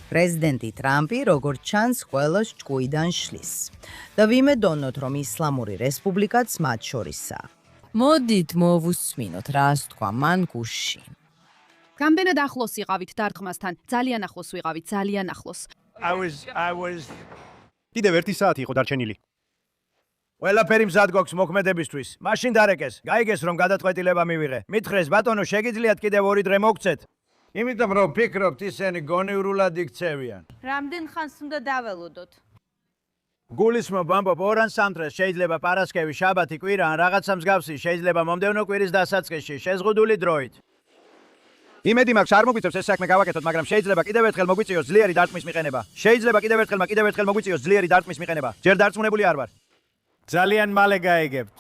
პრეზიდენტი ტრამპი, როგორც ჩანს, ყველას ჭკუიდან შლის. და ვიმედოვნოთ, რომ ისლამური რესპუბლიკაც მათ შორისაა. მოდით მოვუსმინოთ, რას თქვა მან გუშინ. რამდენად ახლოს იყავით დარტყმასთან? ძალიან ახლოს ვიყავით, ძალიან ახლოს. კიდევ 1 საათი იყო დარჩენილი. ყველაფერი მზად გვაქვს მოქმედებისთვის. მაშინ დარეკეს. გაიგეს რომ გადაწყვეტილება მივიღე. მითხრეს ბატონო, შეგიძლიათ კიდევ 2 დღე მოგცეთ? იმიტომ რომ ფიქრობთ ისინი გონივრულად იქცევიან. რამდენ ხანს უნდა დაველოდოთ? გულისხმობ ამბობ 2 ან 3 დღეს შეიძლება პარასკევი, შაბათი, კვირა ან რაღაცა მსგავსი, შეიძლება მომდევნო კვირის დასაწყისში, შეზღუდული დროით. იმედი მაქვს არ მოგვიწევს ეს საქმე გავაკეთოთ, მაგრამ შეიძლება კიდევ ერთხელ მოგვიწიოს ძლიერი დარტყმის მიყენება. შეიძლება კიდევ ერთხელ მოგვიწიოს ძლიერი დარტყმის მიყენება. ჯერ დარწმუნებული არ ვარ. ძალიან მალე გაიგებთ.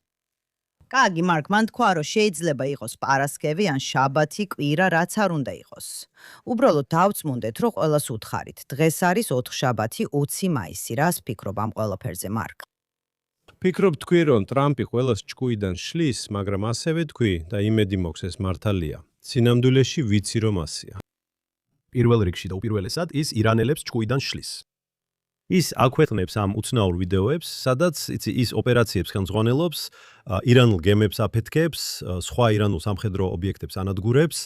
კარგი, მარკ, მან თქვა, რომ შეიძლება იყოს პარასკევი ან შაბათი, კვირა, რაც არ უნდა იყოს. უბრალოდ დავწმუნდეთ, რომ ყველას უთხარით. დღეს არის 4 შაბათი, 20 მაისი. რას ფიქრობ ამ ყველაფერზე, მარკ? ფიქრობ თქვი, რომ ტრამპი ყველას ჭკუიდან შლის, მაგრამ ასევე თქვი და იმედი მოქვს ეს მართალია. სინამდვილეში ვიცი რომ ასია. პირველ რიგში და უპირველესად ის ირანელებს ჭკუიდან შლის. ის აქვეყნებს ამ უცნაურ ვიდეოებს, სადაც ის ოპერაციებს ხელმძღვანელობს, ირანულ გემებს აფეთქებს, სხვა ირანულ სამხედრო ობიექტებს ანადგურებს.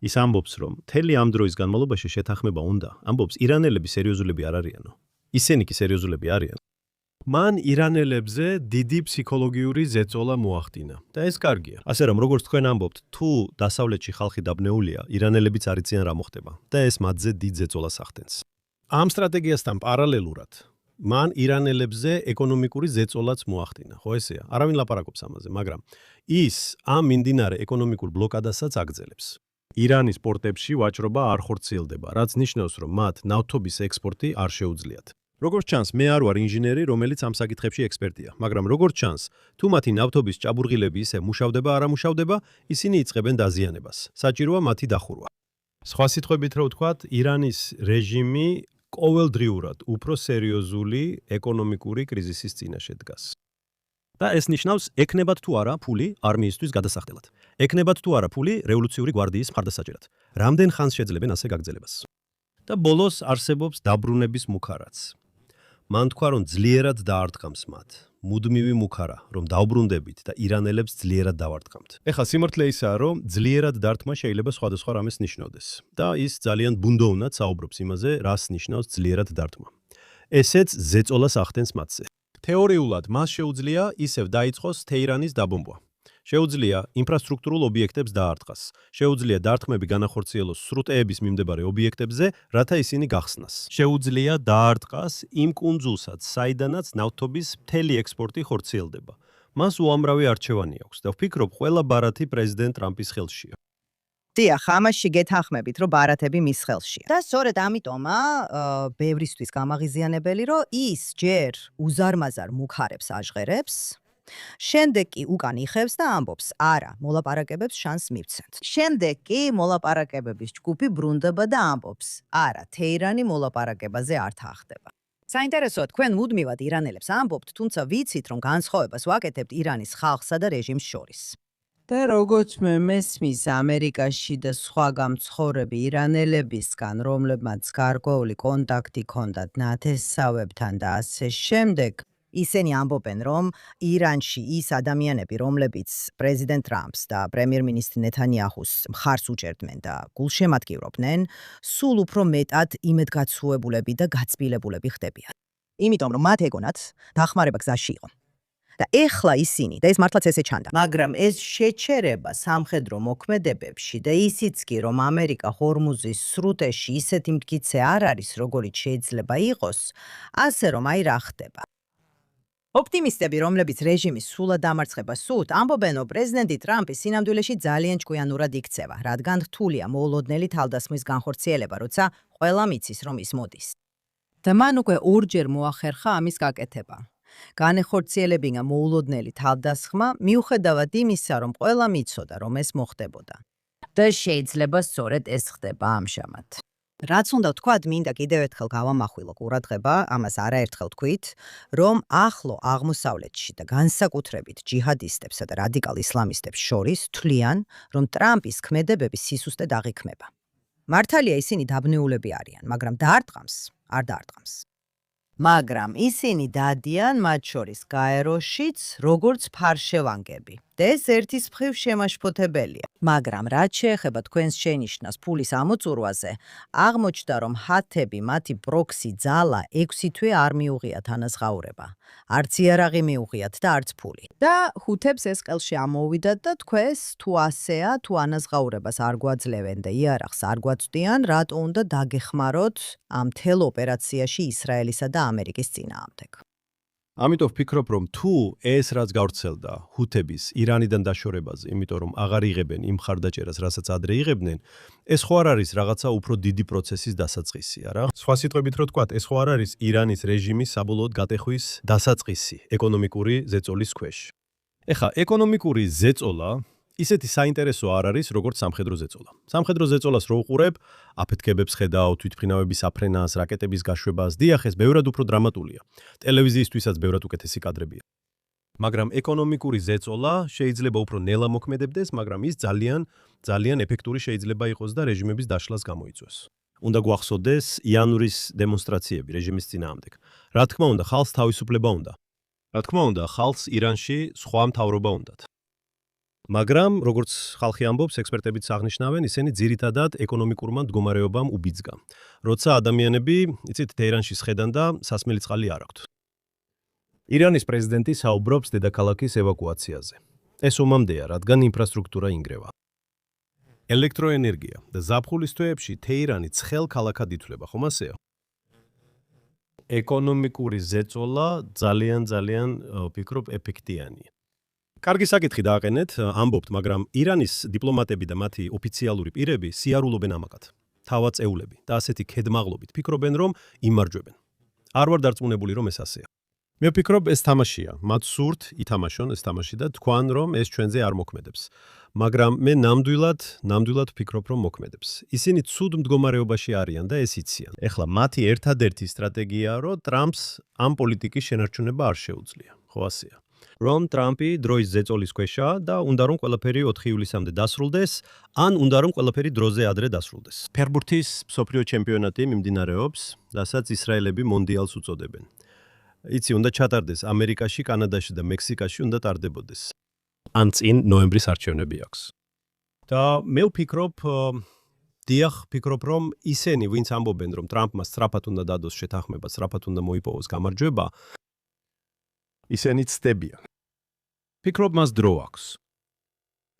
ის ამბობს, რომ მთელი ამ დროის განმავლობაში შეთანხმება უნდა. ამბობს, ირანელები სერიოზულები არ არიანო. ისინი კი სერიოზულები არიან. მან ირანელებზე დიდი ფსიქოლოგიური ზეწოლა მოახდინა და ეს კარგია. ასე რომ როგორც თქვენ ამბობთ, თუ დასავლეთში ხალხი დაბნეულია, ირანელებიც არ იციან რა მოხდება და ეს მათზე დიდ ზეწოლას ახდენს. ამ სტრატეგიასთან პარალელურად მან ირანელებზე ეკონომიკური ზეწოლაც მოახდინა, ხო ესეა? არავინ ლაპარაკობს ამაზე, მაგრამ ის ამ მიმდინარე ეკონომიკურ ბლოკადასაც აგრძელებს. ირანის პორტებში ვაჭრობა არ ხორციელდება, რაც ნიშნავს, რომ მათ ნავთობის ექსპორტი არ შეუძლიათ. როგორც ჩანს, მე არ ვარ ინჟინერი, რომელიც ამ საკითხებში ექსპერტია, მაგრამ როგორც ჩანს, თუ მათი ნავთობის ჭაბურღილები ისე მუშავდება, არ ამუშავდება, ისინი იწყებენ დაზიანებას. საჭიროა მათი დახურვა. სხვა სიტყვებით რო ვთქვათ, ირანის რეჟიმი ყოველდღიურად უფრო სერიოზული ეკონომიკური კრიზისის წინაშე დგას. და ეს ნიშნავს, ეკნებათ თუ არა ფული არმიისთვის გადასახდელად. ეკნებათ თუ არა ფული რევოლუციური გვარდიის მხარდასაჭერად. რამდენ ხანს შეძლებენ ასე გაგრძელებას? და ბოლოს არსებობს დაბრუნების მუქარაც. მან თქვა, რომ ძლიერად დაარტყამს მათ. მუდმივი მუქარა, რომ დავბრუნდებით და ირანელებს ძლიერად დავარტყამთ. ეხლა სიმართლე ისაა, რომ ძლიერად დარტყმა შეიძლება სხვადასხვა რამეს ნიშნავდეს. და ის ძალიან ბუნდოვნად საუბრობს იმაზე, რას ნიშნავს ძლიერად დარტყმა. ესეც ზეწოლას ახდენს მათზე. თეორიულად მას შეუძლია ისევ დაიწყოს თეირანის დაბომბვა. შეუძლია ინფრასტრუქტურულ ობიექტებს დაარტყას. შეუძლია დარტყმები განახორციელოს სრუტეების მიმდებარე ობიექტებზე, რათა ისინი გახსნას. შეუძლია დაარტყას იმ კუნძულსაც, საიდანაც ნავთობის მთელი ექსპორტი ხორციელდება. მას უამრავი არჩევანი აქვს და ვფიქრობ, ყველა ბარათი პრეზიდენტ ტრამპის ხელშია. დიახ, ამაში გეთანხმებით, რომ ბარათები მის ხელშია. და სწორედ ამიტომა ბევრისთვის გამაღიზიანებელი, რომ ის ჯერ უზარმაზარ მუქარებს აჟღერებს, შემდეგ კი უკან იხევს და ამბობს, არა, მოლაპარაკებებს შანსს მივცემთ. შემდეგ კი მოლაპარაკებების ჯგუფი ბრუნდება და ამბობს, არა, თეირანი მოლაპარაკებაზე არ თანხდება. საინტერესოა, თქვენ მუდმივად ირანელებს ამბობთ, თუმცა ვიცით, რომ განსხვავებას ვაკეთებთ ირანის ხალხსა და რეჟიმს შორის. და როგორც მე მესმის ამერიკაში და სხვა გამცხოვრები ირანელებისგან, რომლებმაც გარკვეული კონტაქტი ჰქონდათ ნათესავებთან და ასე შემდეგ, ისინი ამბობენ, რომ ირანში ის ადამიანები, რომლებიც პრეზიდენტ ტრამპს და პრემიერ-მინისტრ ნეთანიაჰუს მხარს უჭერდნენ და გულშემატკივრობდნენ, სულ უფრო მეტად იმედგაცრუებულები და გაწბილებულები ხდებიან. იმიტომ რომ მათ ეგონათ დახმარება გზაში იყო. და ეხლა ისინი, და ეს მართლაც ესე ჩანდა, მაგრამ ეს შეჩერება სამხედრო მოქმედებებში და ისიც კი, რომ ამერიკა ჰორმუზის სრუტეში ისეთი მტკიცე არ არის, როგორიც შეიძლება იყოს, ასე რომ აი რა ხდება. ოპტიმისტები, რომლებიც რეჟიმის სრულად დამარცხებას სურთ, ამბობენ, რომ პრეზიდენტი ტრამპი სინამდვილეში ძალიან ჭკვიანურად იქცევა, რადგან რთულია მოულოდნელი თავდასხმის განხორციელება, როცა ყველა მიცის, რომ ის მოდის. და მან უკვე ორჯერ მოახერხა ამის გაკეთება. განეხორციელებინა მოულოდნელი თავდასხმა, მიუხედავად იმისა, რომ ყველა მიცოდა, რომ ეს მოხდებოდა. და შეიძლება სწორედ ეს ხდება ამჟამად. რაც უნდა ვთქვათ, მინდა კიდევ ერთხელ გავამახვილო ყურადღება, ამას არაერთხელ ვთქვით, რომ ახლო აღმოსავლეთში და განსაკუთრებით ჯიჰადისტებსა და რადიკალ ისლამისტებს შორის თვლიან, რომ ტრამპის ქმედებები სისუსტედ აღიქმება. მართალია ისინი დაბნეულები არიან, მაგრამ დაარტყამს, არ დაარტყამს. მაგრამ ისინი დადიან მათ შორის გაეროშიც, როგორც ფარშევანგები. და ეს ერთის მხრივ შემაშფოთებელია. მაგრამ რაც შეეხება თქვენს შენიშვნას ფულის ამოწურვაზე, აღმოჩნდა, რომ ჰათები მათი პროქსი ძალა 6 თვე არ მიუღიათ ანაზღაურება. არც იარაღი მიუღიათ და არც ფული. და ჰუთებს ეს ყელში ამოვიდათ და თქვენს თუ ასეა, თუ ანაზღაურებას არ გვაძლევენ და იარაღს არ გვაწვდიან, რატო უნდა დაგეხმაროთ ამ მთელ ოპერაციაში ისრაელისა და ამერიკის წინააღმდეგ. ამიტომ ვფიქრობ, რომ თუ ეს რაც გავრცელდა ჰუთების ირანიდან დაშორებაზე, იმიტომ რომ აღარ იღებენ იმ ხარდაჭერას, რასაც ადრე იღებდნენ, ეს ხო არ არის რაღაცა უფრო დიდი პროცესის დასაწყისი, არა? სხვა სიტყვებით რო ვთქვათ, ეს ხო არ არის ირანის რეჟიმის საბოლოოდ გატეხვის დასაწყისი ეკონომიკური ზეწოლის ქვეშ. ეხლა ეკონომიკური ზეწოლა ისეთი საინტერესო არ არის, როგორც სამხედრო ზეწოლა. სამხედრო ზეწოლას რო უყურებ, აფეთქებებს ხედავ, თვითმფრინავების აფრენას, რაკეტების გაშვებას, დიახ, ეს ბევრად უფრო დრამატულია. ტელევიზიისთვისაც ბევრად უკეთესი კადრებია. მაგრამ ეკონომიკური ზეწოლა შეიძლება უფრო ნელა მოქმედებდეს, მაგრამ ის ძალიან ეფექტური შეიძლება იყოს და რეჟიმების დაშლას გამოიწვევს. უნდა გვახსოვდეს იანვრის დემონსტრაციები რეჟიმის წინააღმდეგ. რა თქმა უნდა, ხალხს თავისუფლება უნდა. რა თქმა უნდა, ხალხს ირანში სხვა მთავრობა უნდათ. მაგრამ, როგორც ხალხი ამბობს, ექსპერტებიც აღნიშნავენ, ისინი ძირითადად ეკონომიკურმა მდგომარეობამ უბიძგა. როცა ადამიანები, იცით, თეირანში სხედან და სასმელი წყალი არ აქვთ. ირანის პრეზიდენტი საუბრობს დედაქალაქის ევაკუაციაზე. ეს ომამდეა, რადგან ინფრასტრუქტურა ინგრევა. ელექტროენერგია და ზაფხულის თვეებში თეირანი ცხელ ქალაქად ითვლება, ხომ ასეა? ეკონომიკური ზეწოლა ძალიან ვფიქრობ ეფექტიანია. კარგი საკითხი დააყენეთ, ამბობთ, მაგრამ ირანის დიპლომატები და მათი ოფიციალური პირები სიარულობენ ამაკად. თავად წეულები და ასეთი ქედმაღლობით ფიქრობენ, რომ იმარჯვებენ. არ ვარ დარწმუნებული, რომ ეს ასეა. მე ვფიქრობ, ეს თამაშია. მათ სურთ ითამაშონ ეს თამაში და თქვან, რომ ეს ჩვენზე არ მოქმედებს. მაგრამ მე ნამდვილად ვფიქრობ, რომ მოქმედებს. ისინი ცუდ მდგომარეობაში არიან და ეს იციან. ეხლა მათი ერთადერთი სტრატეგიაა, რომ ტრამპს ამ პოლიტიკის შენარჩუნება არ შეუძლია. ხო ასეა. რომ ტრამპი დროის ზეწოლის ქვეშაა და უნდა რომ ყველაფერი 4 ივლისამდე დასრულდეს, ან უნდა რომ ყველაფერი დროზე ადრე დასრულდეს. ფეხბურთის მსოფლიო ჩემპიონატი მიმდინარეობს, რასაც ისრაელები მონდიალს უწოდებენ. იცი, უნდა ჩატარდეს ამერიკაში, კანადაში და მექსიკაში უნდა ტარდებოდეს. ან წინ ნოემბრის არჩევნები აქვს. და მე ვფიქრობ, ვფიქრობ, რომ ისინი, ვინც ამბობენ, რომ ტრამპმა სწრაფად უნდა დადოს შეთანხმება, სწრაფად უნდა მოიპოვოს გამარჯვება, ისინი ცდებიან. ვფიქრობ, მას დრო აქვს.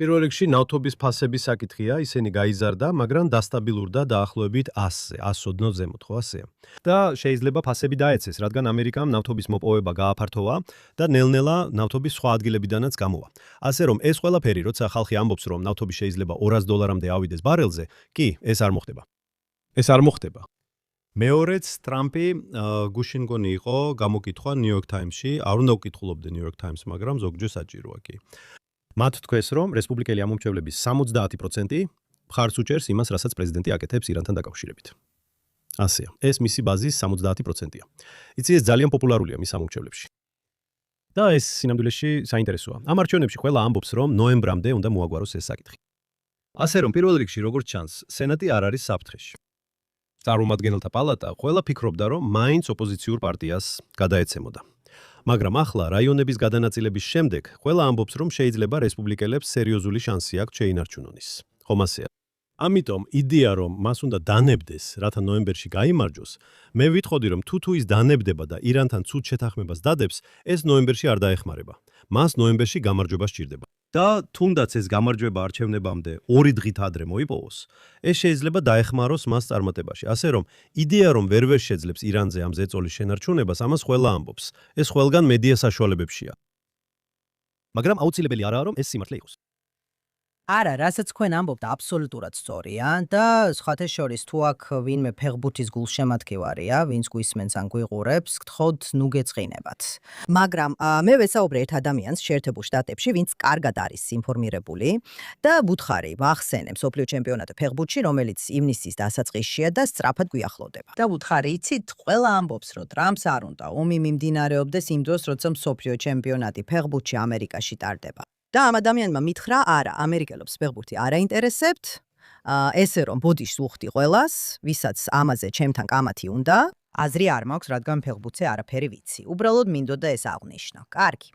პირველ რიგში ნავთობის ფასების საკითხია, ისინი გაიზარდა, მაგრამ დასტაბილურდა დაახლოებით 100 ოდნავ ზემოთ, ხო ასეა. და შეიძლება ფასები დაეცეს, რადგან ამერიკამ ნავთობის მოპოვება გააფართოვა და ნელ-ნელა ნავთობის სხვა ადგილებიდანაც გამოვა. ასე რომ ეს ყველაფერი, როცა ხალხი ამბობს, რომ ნავთობი შეიძლება $200-მდე ავიდეს ბარელზე, კი, ეს არ მოხდება. ეს არ მოხდება. მეორეც ტრამპი გუშინ მგონი იყო გამოკითხვა New York Times-ში, არ უნდა ვკითხულობდე New York Times, მაგრამ ზოგჯერ საჭიროა კი. მათ თქვეს, რომ რესპუბლიკელი ამომრჩევლების 70% მხარს უჭერს იმას, რასაც პრეზიდენტი აკეთებს ირანთან დაკავშირებით. ასეა. ეს მისი ბაზის 70%-ია. იცი, ეს ძალიან პოპულარულია მის ამომრჩევლებში. და ეს სინამდვილეში საინტერესოა. ამ არჩევნებში ყველა ამბობს, რომ ნოემბრამდე უნდა მოაგვაროს ეს საკითხი. ასე რომ პირველ რიგში როგორც ჩანს, სენატი არ არის საფრთხეში. წარმომადგენელთა პალატა ყველა ფიქრობდა, რომ მაინც ოპოზიციურ პარტიას გადაეცემოდა. მაგრამ ახლა რაიონების გადანაწილების შემდეგ ყველა ამბობს, რომ შეიძლება რესპუბლიკელებს სერიოზული შანსი აქვთ შეინარჩუნონ ის. ხომ ასეა? ამიტომ იდეა, რომ მას უნდა დანებდეს, რათა ნოემბერში გაიმარჯვოს, მე ვიტყოდი, რომ თუ ის დანებდება და ირანთან ცუდ შეთანხმებას დადებს, ეს ნოემბერში არ დაეხმარება. მას ნოემბერში გამარჯვება სჭირდება. და თუნდაც ეს გამარჯვება არჩევნებამდე 2 დღით ადრე მოიპოვოს, ეს შეიძლება დაეხმაროს მას წარმატებაში. ასე რომ, იდეა, რომ ვერ შეძლებს ირანზე ამ ზეწოლის შენარჩუნებას, ამას ყველა ამბობს. ეს ყველგან მედია საშუალებებშია. მაგრამ აუცილებელი არაა, რომ ეს სიმართლე იყოს. არა, რასაც თქვენ ამბობთ, აბსოლუტურად სწორია და სხვათა შორის თუ აქ ვინმე ფეხბურთის გულშემატკივარია, ვინც გვისმენს ან გვიყურებს, გთხოვთ, ნუ გეწყინებათ. მაგრამ მე ვესაუბრე ერთ ადამიანს შეერთებულ შტატებში, ვინც კარგად არის ინფორმირებული და ბუთხარი ვახსენე მსოფლიო ჩემპიონატი ფეხბურთში, რომელიც ივნისის დასაწყისშია და სწრაფად გვიახლოვდება. და ბუთხარი, იცით, ყველა ამბობს, რომ ტრამპს არ უნდა ომი მიმდინარეობდეს იმ დროს, როცა მსოფლიო ჩემპიონატი ფეხბურთში ამერიკაში ტარდება. და ამ ადამიანმა მითხრა, არა, ამერიკელებს ფეხბურთი არ აინტერესებთ, ესე რომ ბოდიშს უხდი ყველას, ვისაც ამაზე ჩემთან კამათი უნდა, აზრი არ მაქვს, რადგან ფეხბურთზე არაფერი ვიცი. უბრალოდ მინდოდა ეს აღვნიშნო. კარგი.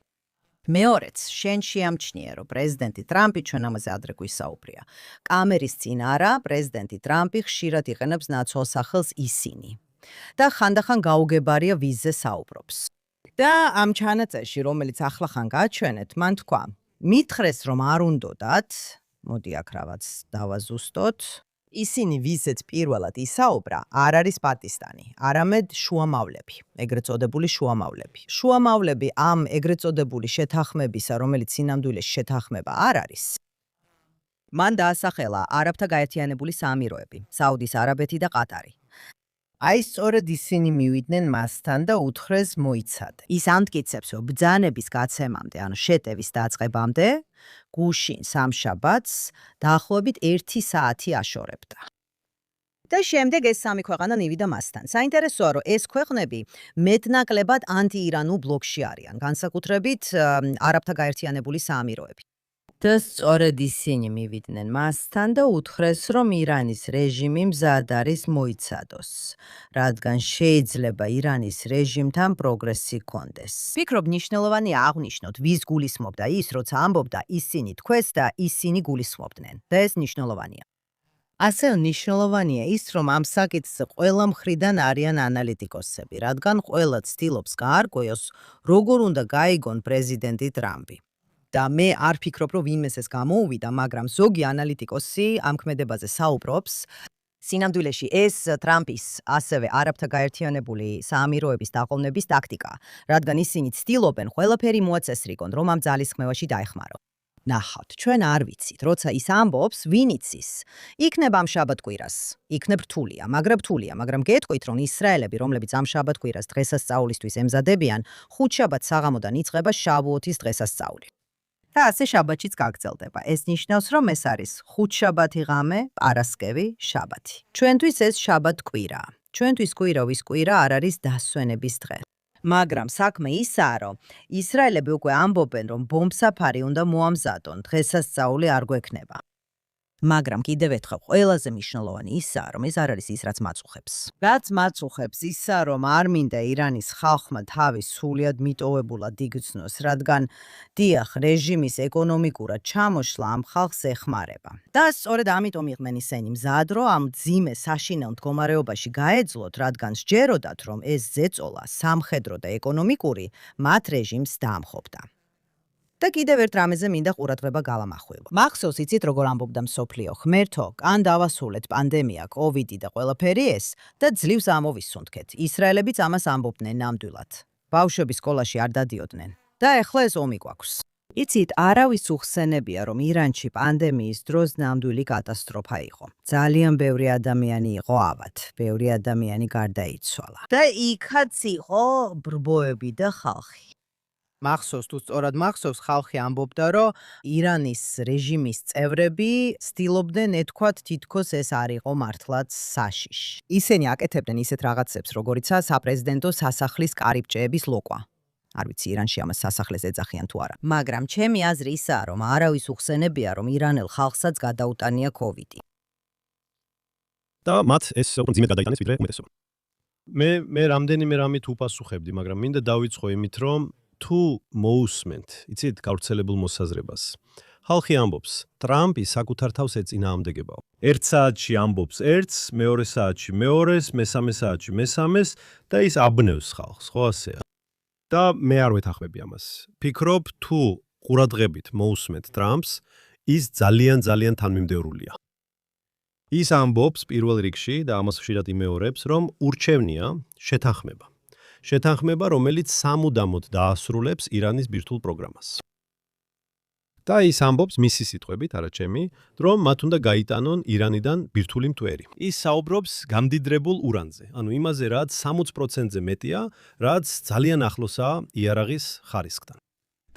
მეორეც, შენ შეამჩნიე, რომ პრეზიდენტი ტრამპი ჩვენ ამაზე ადრე გვისაუბრია. კამერის წინ არა, პრეზიდენტი ტრამპი ხშირად იყენებს ნაცვალ სახელს ისინი. და ხანდახან გაუგებარია ვიზზე საუბრობს. და ამ ჩანაწერში, რომელიც ახლახან გაჩვენეთ, მან თქვა, მითხრეს, რომ არ უნდოდათ, მოდი აქ რაღაც დავაზუსტოთ, ისინი ვიზეც პირველად ისაუბრა, არ არის პაკისტანი, არამედ შუამავლები, ეგრეთ წოდებული შუამავლები. შუამავლები ამ ეგრეთ წოდებული შეთანხმებისა, რომელიც სინამდვილეში შეთანხმება არ არის. მან დაასახელა არაბთა გაერთიანებული საამიროები, საუდის არაბეთი და ყატარი. აი სწორედ ისინი მივიდნენ მასთან და უთხრეს მოიცადე. ის ამტკიცებს, რომ ბრძანების გაცემამდე, ანუ შეტევის დაწყებამდე, გუშინ სამშაბათს დაახლოებით 1 საათი აშორებდა. და შემდეგ ეს სამი ქვეყანა მივიდა მასთან. საინტერესოა, რომ ეს ქვეყნები მეტნაკლებად ანტიირანულ ბლოკში არიან, განსაკუთრებით არაბთა გაერთიანებული საამიროები. და სწორედ ისინი მივიდნენ მასთან და უთხრეს, რომ ირანის რეჟიმი მზად არის მოიცადოს, რადგან შეიძლება ირანის რეჟიმთან პროგრესი ჰქონდეს. ვფიქრობ, მნიშვნელოვანია აღვნიშნოთ, ვის გულისხმობდა ის, როცა ამბობდა ისინი თქვეს და ისინი გულისხმობდნენ. და ეს მნიშვნელოვანია. ასე მნიშვნელოვანია ის, რომ ამ საკითხზე ყველა მხრიდან არიან ანალიტიკოსები, რადგან ყველა ცდილობს გაარკვიოს, როგორ უნდა გაიგონ პრეზიდენტი ტრამპი. და მე არ ფიქრობ, რომ ვინმეს ეს გამოუვიდა, მაგრამ ზოგი ანალიტიკოსი ამ ქმედებაზე საუბრობს. სინამდვილეში ეს ტრამპის, ასევე არაბთა გაერთიანებული საამიროების დაყოვნების ტაქტიკაა, რადგან ისინი ცდილობენ ყველაფერი მოაწესრიგონ, რომ ამ ძალისხმევაში დაეხმარონ. ნახავთ, ჩვენ არ ვიცით, როცა ის ამბობს, ვინ იცის. იქნებ ამ შაბათ-კვირას, იქნებ რთულია, მაგრამ გეტყვით, რომ ისრაელები, რომლებიც ამ შაბათ-კვირას დღესასწაულისთვის ემზადებიან, ხუთშაბათს საღამოდან იწყება შავუოთის დღესასწაული. და ასე შაბათშიც გაგრძელდება. ეს ნიშნავს, რომ ეს არის ხუთშაბათი ღამე, პარასკევი, შაბათი. ჩვენთვის ეს შაბათ-კვირაა. ჩვენთვის კვირავის კვირა არ არის დასვენების დღე. მაგრამ საქმე ისაა, რომ ისრაელები უკვე ამბობენ, რომ ბომბსაფარი უნდა მოამზადონ, დღესასწაული არ გვექნება. მაგრამ კიდევ ერთხელ, ყველაზე მნიშვნელოვანი ისაა, რომ ეს არ არის ის, რაც მაწუხებს. რაც მაწუხებს ისაა, რომ არ მინდა ირანის ხალხმა თავის სრულად მიტოვებულად იგრძნოს, რადგან დიახ, რეჟიმის ეკონომიკურად ჩამოშლა ამ ხალხს ეხმარება. და სწორედ ამიტომ იყვნენ ისინი მზად, რომ ამ მძიმე საშინელ მდგომარეობაში გაეძლოთ, რადგან სჯეროდათ, რომ ეს ზეწოლა, სამხედრო და ეკონომიკური, მათ რეჟიმს დაამხობდა. და კიდევ ერთ რამეზე მინდა ყურადღება გავამახვილო. მახსოვს იცით, როგორ ამბობდა მსოფლიო ღმერთო, კან დავასრულეთ პანდემია, კოვიდი და ყველაფერი ეს და ძლივს ამოვისუნთქეთ. ისრაელებიც ამას ამბობდნენ ნამდვილად. ბავშვები სკოლაში არ დადიოდნენ. და ეხლა ეს ომი გვაქვს. იცით, არავის უხსენებია, რომ ირანში პანდემიის დროს ნამდვილი კატასტროფა იყო. ძალიან ბევრი ადამიანი იყო ავად, ბევრი ადამიანი გარდაიცვალა. და იქაც იყო ბრბოები და ხალხი. მახსოვს, თუ სწორად მახსოვს, ხალხი ამბობდა, რომ ირანის რეჟიმის წევრები ცდილობდნენ ეთქვათ, თითქოს ეს არ იყო მართლაც საშიში. ისინი აკეთებდნენ ისეთ რაღაცებს, როგორიცაა საპრეზიდენტო სასახლის კარიბჭეების ლოკვა. არ ვიცი, ირანში ამას სასახლეს ეძახიან თუ არა. მაგრამ ჩემი აზრი ისაა, რომ არავის უხსენებია, რომ ირანელ ხალხსაც გადაუტანია კოვიდი. და მათ ეს უფრო ძიმედ გადაიტანეს ვიდრე უმეტესობა. მე რამდენიმე რამით უპასუხებდი, მაგრამ მინდა დავიწყო იმით, რომ თუ მოусმენთ, იცით, გავრცელებულ მოსაზრებას. ხალხი ამბობს, ტრამპი საკუთარ თავს ეწინააღმდეგებაო. ერთ საათში ამბობს ერთს, მეორე საათში მეორეს, მესამე საათში მესამეს და ის აბნევს ხალხს, ხო ასეა. და მე არ ვეთანხმები ამას. ფიქრობ, თუ ყურადღებით მოусმენთ ტრამპს, ის ძალიან თანმიმდევრულია. ის ამბობს პირველ რიგში და ამას ხშირად იმეორებს, რომ ურჩევნია შეთანხმება. შეთანხმება, რომელიც სამუდამოდ დაასრულებს ირანის ბირთვულ პროგრამას. და ის ამბობს მისი სიტყვებით, არა ჩემი, რომ მათ უნდა გაიტანონ ირანიდან ბირთვული მტვერი. ის საუბრობს გამდიდრებულ ურანზე, ანუ იმაზე, რაც 60%-ზე მეტია, რაც ძალიან ახლოსაა იარაღის ხარისხთან.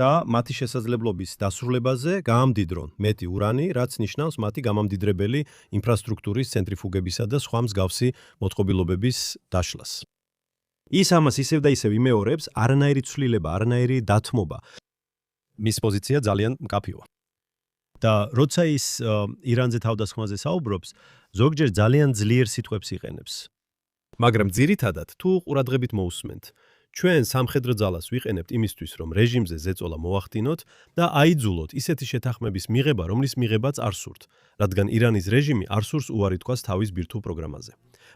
და მათი შესაძლებლობის დასრულებაზე გაამდიდრონ მეტი ურანი, რაც ნიშნავს მათი გამამდიდრებელი ინფრასტრუქტურის ცენტრიფუგებისა და სხვა მსგავსი მოწყობილობების დაშლას. ის ამას ისევ და ისევ იმეორებს, არანაირი ცვლილება, არანაირი დათმობა. მის პოზიცია ძალიან მკაფიოა. და როცა ის ირანზე თავდასხმაზე საუბრობს, ზოგჯერ ძალიან ძლიერ სიტყვებს იყენებს. მაგრამ ძირითადად თუ ყურადღებით მოусმენთ, ჩვენ სამხედრო ძალას ვიყენებთ იმისთვის, რომ რეჟიმზე ზეწოლა მოახდინოთ და აიძულოთ ისეთი შეთანხმების მიღება, რომლის მიღებაც არ სურთ, რადგან ირანის რეჟიმი არ სურს უარი თქვას თავის ბირთვულ პროგრამაზე.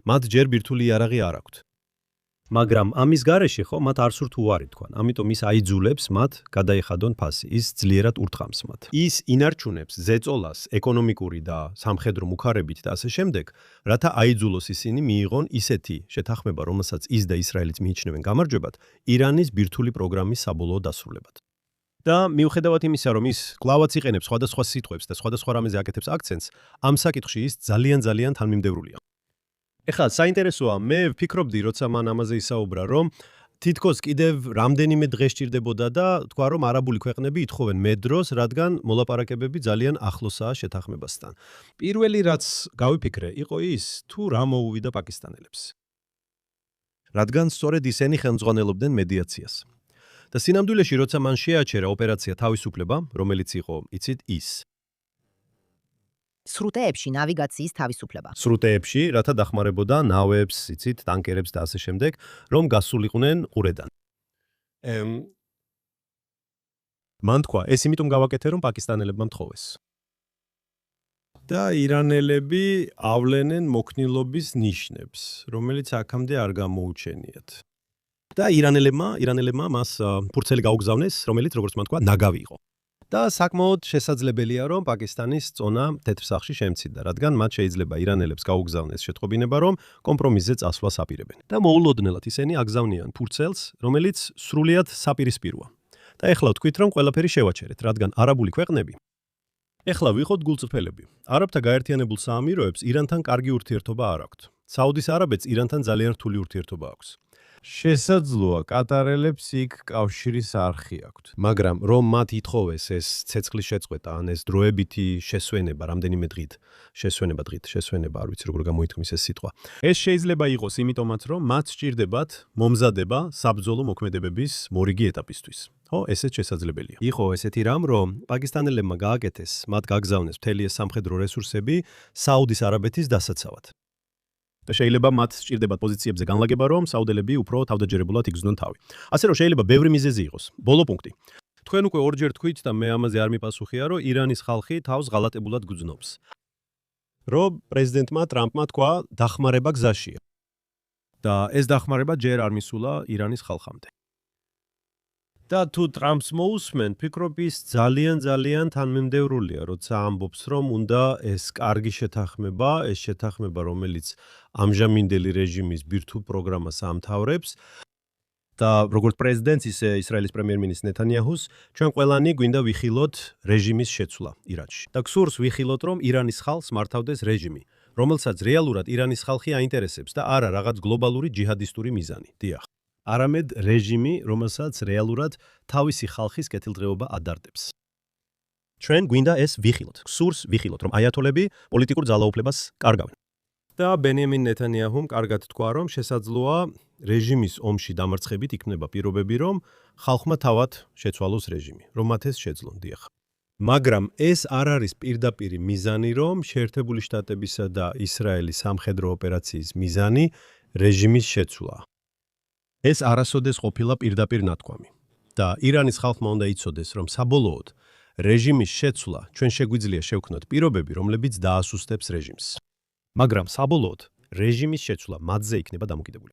მათ ჯერ ბირთვული იარაღი არ აქვთ. მაგრამ ამის გარეშე ხო მათ არ სურთ უარი თქვან, ამიტომ ის აიძულებს მათ გადაეხადონ ფასი, ის ძლიერად ურთყამს მათ. ის ინარჩუნებს ზეწოლას ეკონომიკური და სამხედრო მუხარებით და ასე შემდეგ, რათა აიძულოს ისინი მიიღონ ისეთი შეთანხმება, რომელსაც ის და ისრაელიც მიიჩნევენ გამარჯვებად, ირანის ბირთვული პროგრამის საბოლოო დასრულებად. და მიუხედავად იმისა, რომ ის კვლავაც იყენებს სხვადასხვა სიტყვებს და სხვადასხვა რამეზე აკეთებს აქცენტს, ამ საკითხში ის ძალიან თანმიმდევრულია. ეხლა საინტერესოა, მე ვფიქრობდი, როცა მან ამაზე ისაუბრა, რომ თითქოს კიდევ რამდენიმე დღე სჭირდებოდა და თქვა, რომ არაბული ქვეყნები ითხოვენ მე დროს, რადგან მოლაპარაკებები ძალიან ახლოსაა შეთანხმებასთან. პირველი რაც გავიფიქრე, იყო ის, თუ რა მოუვიდა პაკისტანელებს. რადგან სწორედ ისინი ხელმძღვანელობდნენ მედიაციას. და სინამდვილეში, როცა მან შეაჩერა ოპერაცია თავისუფლება, რომელიც იყო, იცით, ის სრუტეებში ნავიგაციის თავისუფლება. სრუტეებში, რათა დახმარებოდა ნავებს, იცით, ტანკერებს და ასე შემდეგ, რომ გასულიყვნენ ყურედან. მან თქვა, ეს იმიტომ გავაკეთე, რომ პაკისტანელებმა მთხოვეს. და ირანელები ავლენენ მოქნილობის ნიშნებს, რომელიც აქამდე არ გამოუჩენიათ. და ირანელებმა მას ფურცელი გაუგზავნეს, რომელიც, როგორც მან თქვა, ნაგავი იყო. და საკმაოდ შესაძლებელია, რომ პაკისტანის წონა თეთრ სახლში შემცირდა, რადგან მათ შეიძლება ირანელებს გაუგზავნეს შეტყობინება, რომ კომპრომისზე წასვლას აპირებენ. და მოულოდნელად ისინი აგზავნიან ფურცელს, რომელიც სრულიად საპირისპიროა. და ეხლა ვთქვით, რომ ყველაფერი შევაჩერეთ, რადგან არაბული ქვეყნები ეხლა ვიყოთ გულწრფელები. არაბთა გაერთიანებულ საამიროებს ირანთან კარგი ურთიერთობა არ აქვთ. საუდის არაბეთს ირანთან ძალიან რთული ურთიერთობა აქვს. შესაძლოა კატარელებს იქ კავშირის არხი აქვთ. მაგრამ რომ მათ ითხოვეს ეს ცეცხლის შეწყვეტა, ან ეს დროებითი შესვენება, რამდენიმე დღით, შესვენება, არ ვიცი როგორ გამოითქმის ეს სიტყვა. ეს შეიძლება იყოს იმიტომაც, რომ მათ სჭირდებათ მომზადება საბრძოლო მოქმედებების მორიგი ეტაპისთვის. ხო, ესეც შესაძლებელია. იყო ესეთი რამ, რომ პაკისტანელებმა გააკეთეს, მათ გაგზავნეს მთელი ეს სამხედრო რესურსები საუდის არაბეთის დასაცავად. და შეიძლება მათ სჭირდებათ პოზიციებზე განლაგება, რომ საუდელები უფრო თავდაჯერებულად იგრძნონ თავი. ასე რომ შეიძლება ბევრი მიზეზი იყოს. ბოლო პუნქტი. თქვენ უკვე ორჯერ თქვით და მე ამაზე არ მიპასუხია, რომ ირანის ხალხი თავს ღალატებულად გრძნობს. რომ პრეზიდენტმა ტრამპმა თქვა, დახმარება გზაშია. და ეს დახმარება ჯერ არ მისულა ირანის ხალხამდე. და თუ ტრამპს მოусმენ, ფიქრობ ის ძალიან თანმიმდევრულია, როცა ამბობს, რომ უნდა ეს კარგი შეთანხმება, ეს შეთანხმება, რომელიც ამჟამინდელი რეჟიმის ბირთვულ პროგრამას ამთავრებს და როგორც პრეზიდენტს, ისე ისრაელის პრემიერ-მინისტრ ნეთანიაჰუს, ჩვენ ყველანი გვინდა ვიხილოთ რეჟიმის შეცვლა ირანში. და გსურს ვიხილოთ, რომ ირანის ხალხს მართავდეს რეჟიმი, რომელსაც რეალურად ირანის ხალხი აინტერესებს და არა რაღაც გლობალური ჯიჰადისტური მიზანი. დიახ. არამედ რეჟიმი, რომელსაც რეალურად თავისი ხალხის კეთილდღეობა ადარდებს. ჩვენ გვინდა ეს ვიხილოთ, გსურს ვიხილოთ, რომ აიათოლები პოლიტიკურ ძალაუფლებას კარგავენ. და ბენიამინ ნეთანიაჰუმ კარგად თქვა, რომ შესაძლოა რეჟიმის ომში დამარცხებით იქნება პირობები, რომ ხალხმა თავად შეცვალოს რეჟიმი, რომ მათ ეს შეძლონ, დიახ. მაგრამ ეს არ არის პირდაპირი მიზანი, რომ შეერთებული შტატებისა და ისრაელის სამხედრო ოპერაციის მიზანი რეჟიმის შეცვლა. ეს არასოდეს ყოფილა პირდაპირ ნათქვამი. და ირანის ხალხმა უნდა იცოდეს, რომ საბოლოოდ რეჟიმის შეცვლა ჩვენ შეგვიძლია შევქნოთ პირობები, რომლებიც დაასუსტებს რეჟიმს. მაგრამ საბოლოოდ რეჟიმის შეცვლა მათზე იქნება დამოკიდებული.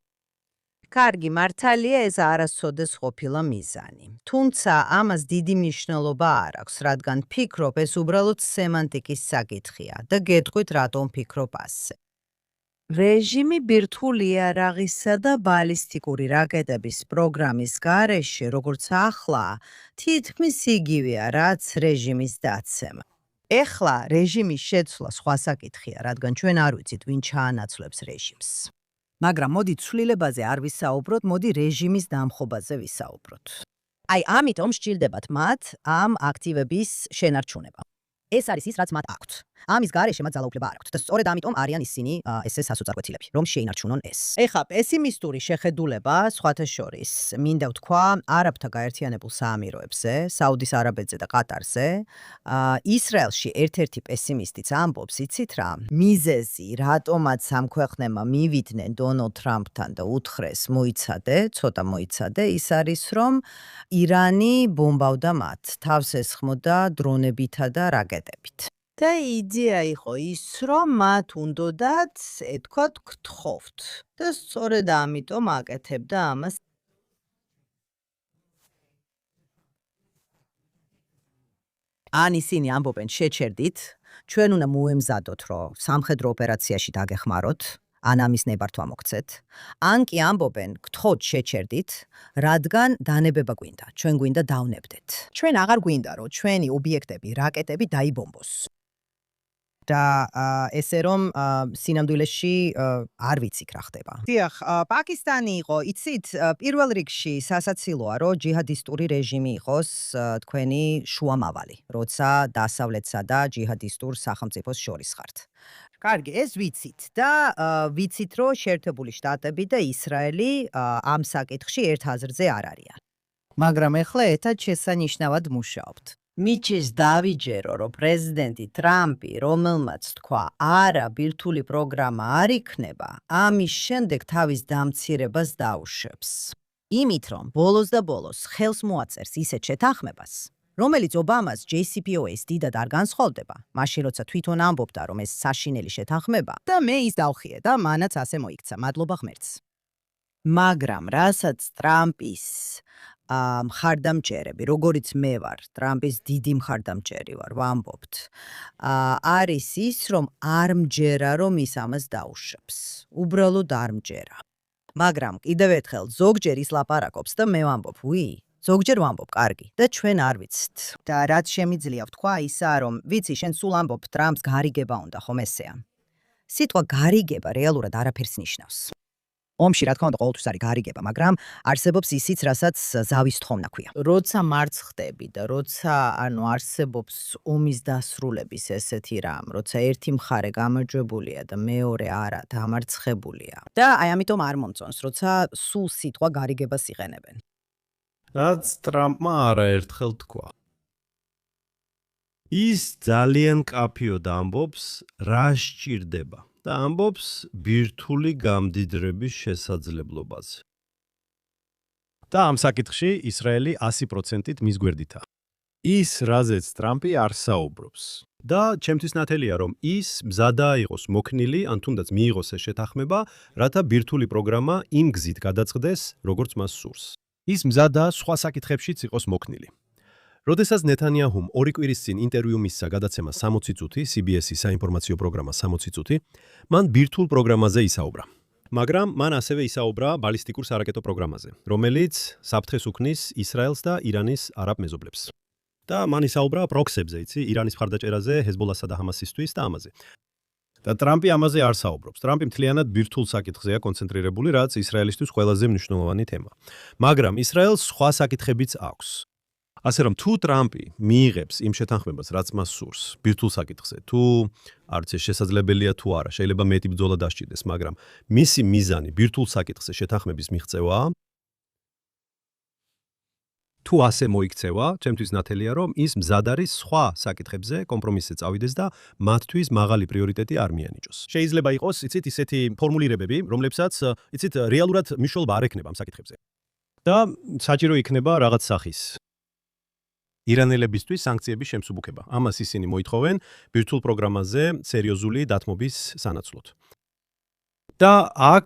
კარგი, მართალია ეს არასოდეს ყოფილა მიზანი. თუმცა ამას დიდი მნიშვნელობა არ აქვს, რადგან ფიქრობ ეს უბრალოდ სემანტიკის საკითხია და გეტყვით რატომ ფიქრობ ასე. რეჟიმი ბირთვული იარაღისა და ბალისტიკური რაკეტების პროგრამის გარეშე, როგორც ახლა, თითქმის იგივეა, რაც რეჟიმის დაცემა. ეხლა რეჟიმის შეცვლა სხვა საკითხია, რადგან ჩვენ არ ვიცით, ვინ ჩაანაცვლებს რეჟიმს. მაგრამ მოდი ცვლილებაზე არ ვისაუბროთ, მოდი რეჟიმის დამხობაზე ვისაუბროთ. აი, ამიტომ სჭირდებათ მათ ამ აქტივების შენარჩუნება. ეს არის ის, რაც მათ აქვთ. ამის გარეშე მათ ძალაუფლება არ აქვთ და სწორედ ამიტომ არიან ისინი ესე სასოწარკვეთილები, რომ შეინარჩუნონ ეს. ეხლა პესიმისტური შეხედულება სხვათა შორის მინდა ვთქვა არაბთა გაერთიანებულ საამიროებზე, საუდის არაბეთზე და ყატარზე. ისრაელში ერთ-ერთი პესიმისტიც ამბობს, იცით რა, მიზეზი, რატომაც ამ ქვეყნებმა მივიდნენ დონალდ ტრამპთან და უთხრეს მოიცადე, ცოტა მოიცადე, ის არის, რომ ირანი ბომბავდა მათ, თავს ესხმოდა დრონებითა და რაკეტებით. და იდეა იყო ის, რომ მათ უნდოდათ, ეთქვათ, გთხოვთ. და სწორედ ამიტომ აკეთებდა ამას. ან ისინი ამბობენ შეჩერდით, ჩვენ უნდა მოემზადოთ, რომ სამხედრო ოპერაციაში დაგეხმაროთ, ან ამის ნებართვა მოგცეთ, ან კი ამბობენ, გთხოვთ შეჩერდით, რადგან დანებება გვინდა, ჩვენ გვინდა დავნებდეთ. ჩვენ აღარ გვინდა, რომ ჩვენი ობიექტები, რაკეტები დაიბომბოს. და ესე რომ სინამდვილეში არ ვიცით რა ხდება. დიახ, პაკისტანი იყო, იცით, პირველ რიგში სასაცილოა, რომ ჯიჰადისტური რეჟიმი იყოს თქვენი შუამავალი, როცა დასავლეთსა და ჯიჰადისტურ სახელმწიფოს შორის ხართ. კარგი, ეს ვიცით და ვიცით, რომ შეერთებული შტატები და ისრაელი ამ საკითხში ერთ აზრზე არ არიან. მაგრამ ეხლა ერთად შესანიშნავად მუშაობთ. მიჩეს დავიჯერო, რომ პრეზიდენტი ტრამპი, რომელმაც თქვა, არა, ბირთვული პროგრამა არ იქნება, ამის შემდეგ თავის დამცირებას დაუშვებს. იმით, რომ ბოლოს და ბოლოს ხელს მოაწერს ისეთ შეთანხმებას, რომელიც ობამას JCPOA-ს დიდად არ განსხვავდება, მაშინ როცა თვითონ ამბობდა, რომ ეს საშინელი შეთანხმება და მე ის დავხიე და მანაც ასე მოიქცა, მადლობა ღმერთს. მაგრამ რასაც ტრამპის მხარდამჭერები, როგორიც მე ვარ, ტრამპის დიდი მხარდამჭერი ვარ, ვამბობთ, არის ის, რომ არ მჯერა, რომ ის ამას დაუშვებს. უბრალოდ არ მჯერა. მაგრამ კიდევ ერთხელ ზოგჯერ ის ლაპარაკობს და მე ვამბობ, ზოგჯერ ვამბობ, კარგი, და ჩვენ არ ვიცით. და რაც შემიძლია ვთქვა, ისაა, რომ ვიცი, შენ სულ ამბობ, ტრამპს გარიგება უნდა, ხომ ესეა. სიტყვა გარიგება რეალურად არაფერს ნიშნავს. ომში რა თქმა უნდა ყოველთვის არის გარიგება, მაგრამ არსებობს ისიც, რასაც ზავის თხოვნა ქვია. როცა მარცხდები და როცა არსებობს ომის დასრულების ესეთი რამ, როცა ერთი მხარე გამარჯვებულია და მეორე არა, დამარცხებულია. და აი ამიტომ არ მომწონს, როცა სულ სიტყვა გარიგებას იყენებენ. რაც ტრამპმა არაერთხელ თქვა. ის ძალიან კაფიოდ ამბობს, რა სჭირდება. და ამბობს ბირთვული გამდიდრების შესაძლებლობაზე. და ამ საკითხში ისრაელი 100%-ით მის გვერდითაა. ის რაზეც ტრამპი არ საუბრობს. და ჩემთვის ნათელია, რომ ის მზადაა იყოს მოქნილი, ან თუნდაც მიიღოს ეს შეთანხმება, რათა ბირთვული პროგრამა იმ გზით გადაწყდეს, როგორც მას სურს. ის მზადაა სხვა საკითხებშიც იყოს მოქნილი. როდესაც ნეთანიაჰუმ 2 კვირის წინ ინტერვიუ მისცა გადაცემა 60 წუთი, CBS-ის საინფორმაციო პროგრამა 60 წუთი, მან ბირთვულ პროგრამაზე ისაუბრა. მაგრამ მან ასევე ისაუბრა ბალისტიკურ სარაკეტო პროგრამაზე, რომელიც საფრთხეს უქმნის ისრაელს და ირანის არაბ მეზობლებს. და მან ისაუბრა პროქსებზე, იცი, ირანის მხარდაჭერაზე, ჰეზბოლასა და ჰამასისთვის და ამაზე. და ტრამპი ამაზე არ საუბრობს. ტრამპი მთლიანად ბირთვულ საკითხზეა კონცენტრირებული, რაც ისრაელისთვის ყველაზე მნიშვნელოვანი თემა. მაგრამ ისრაელს სხვა საკითხებიც აქვს. ასე რომ თუ ტრამპი მიიღებს იმ შეთანხმებას, რაც მას სურს, ბირთვულ საკითხზე, თუ არც ეს შესაძლებელია თუ არა, შეიძლება მეტი ბრძოლა დასჭირდეს, მაგრამ მისი მიზანი ბირთვულ საკითხზე შეთანხმების მიღწევაა. თუ ასე მოიქცევა, ჩემთვის ნათელია, რომ ის მზად არის სხვა საკითხებზე კომპრომისზე წავიდეს და მათთვის მაღალი პრიორიტეტი არ მიანიჭოს. შეიძლება იყოს, იცით, ისეთი ფორმულირებები, რომლებსაც, იცით, რეალურად მნიშვნელობა არ ექნება ამ საკითხებზე. და საჭირო იქნება რაღაც სახის ირანელებისთვის სანქციების შემსუბუქება. ამას ისინი მოითხოვენ ბირთვულ პროგრამაზე სერიოზული დათმობის სანაცვლოდ. და აქ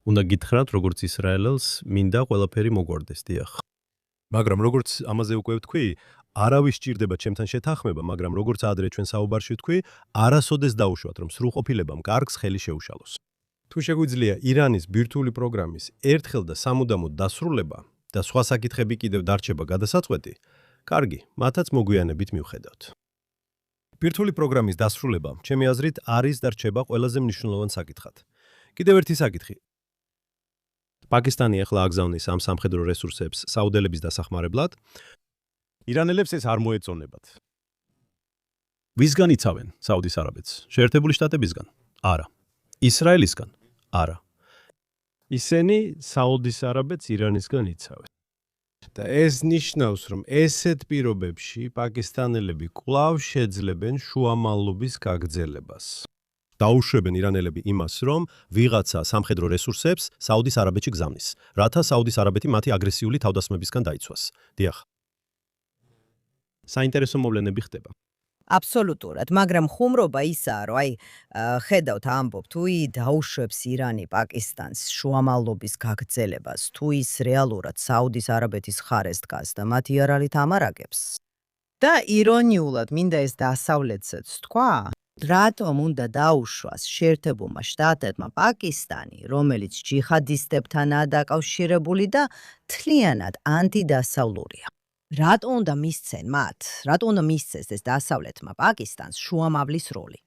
უნდა გითხრათ, როგორც ისრაელს მინდა ყველაფერი მოგვარდეს, დიახ. მაგრამ როგორც ამაზე უკვე ვთქვი, არავის სჭირდება ჩემთან შეთანხმება, მაგრამ როგორც ადრე ჩვენ საუბარში ვთქვი, არასოდეს დაუშვათ, რომ სრულყოფილებამ კარგს ხელი შეუშალოს. თუ შეგვიძლია ირანის ბირთვული პროგრამის ერთხელ და სამუდამოდ დასრულება და სხვა საკითხები კიდევ დარჩება გადასაწყვეტი, კარგი, მათაც მოგვიანებით მივხედავთ. ბირთვული პროგრამის დასრულება, ჩემი აზრით, არის და რჩება ყველაზე მნიშვნელოვანი საკითხად. კიდევ ერთი საკითხი. პაკისტანი ახლა აგზავნის ამ სამხედრო რესურსებს საუდელების დასახმარებლად. ირანელებს ეს არ მოეწონებათ. ვისგან იცავენ საუდის არაბეთს? შეერთებული შტატებისგან? არა. ისრაელისგან? არა. ისინი საუდის არაბეთს ირანისგან იცავენ. და ეს ნიშნავს, რომ ესეთ პირობებში პაკისტანელები კვლავ შეძლებენ შუამავლობის გაგრძელებას. დაუშვებენ ირანელები იმას, რომ ვიღაცა სამხედრო რესურსებს საუდის არაბეთში გზავნის, რათა საუდის არაბეთი მათი აგრესიული თავდასხმებისგან დაიცვას. დიახ. საინტერესო მოვლენები ხდება. აბსოლუტურად, მაგრამ ხუმრობა ისაა, რომ ხედავთ ამბობ, თუ დაუშვებს ირანი პაკისტანს შუამავლობის გაგრძელებას, თუ ის რეალურად საუდის არაბეთის მხარეს დგას და მათ იარაღით ამარაგებს. და ირონიულად მინდა ეს დასავლეთსაც თქვა, რატომ უნდა დაუშვას შეერთებულმა შტატებმა პაკისტანი, რომელიც ჯიჰადისტებთანაა დაკავშირებული და მთლიანად ანტიდასავლურია. რატომ უნდა მისცენ მათ? რატომ უნდა მისცეს ეს დასავლეთმა პაკისტანს შუამავლის როლი?